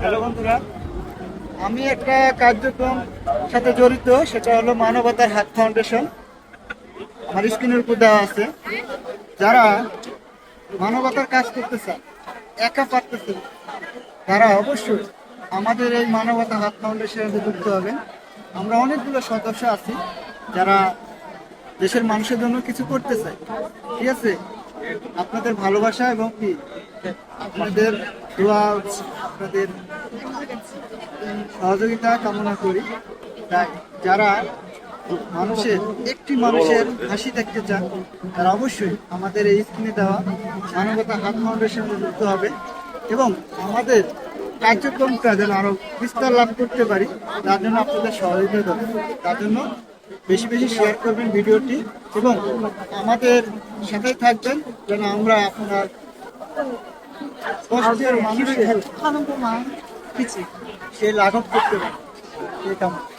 Hello বন্ধুরা, আমি একটা কার্যক্রম সাথে জড়িত, সেটা হলো মানবতার হাত ফাউন্ডেশন। আমার স্ক্রিনের উপর দেওয়া আছে। যারা মানবতার কাজ করতে চায়, একা পারতেছে না, তারা অবশ্যই আমাদের এই মানবতা হাত ফাউন্ডেশনের সাথে যুক্ত হবেন। আমরা অনেকগুলো সদস্য আছি যারা দেশের মানুষের জন্য কিছু করতে চায়। ঠিক আছে, আপনাদের ভালোবাসা এবং কি আপনাদের দোয়া, আপনাদের সহযোগিতা কামনা করি। তাই যারা একটি মানুষের হাসি দেখতে চান, তারা অবশ্যই আমাদের এই স্ক্রিনে দেওয়া মানবতা হাত ফাউন্ডেশনে যুক্ত হবে এবং আমাদের কার্যক্রমটা যেন আরো বিস্তার লাভ করতে পারি, তার জন্য আপনাদের সহযোগিতা দেবেন। তার জন্য বেশি বেশি শেয়ার করবেন ভিডিওটি এবং আমাদের সাথেই থাকবেন, যেন আমরা আপনার কষ্টের মানুষের সে লাঘব করতে পারি। এই কামনা।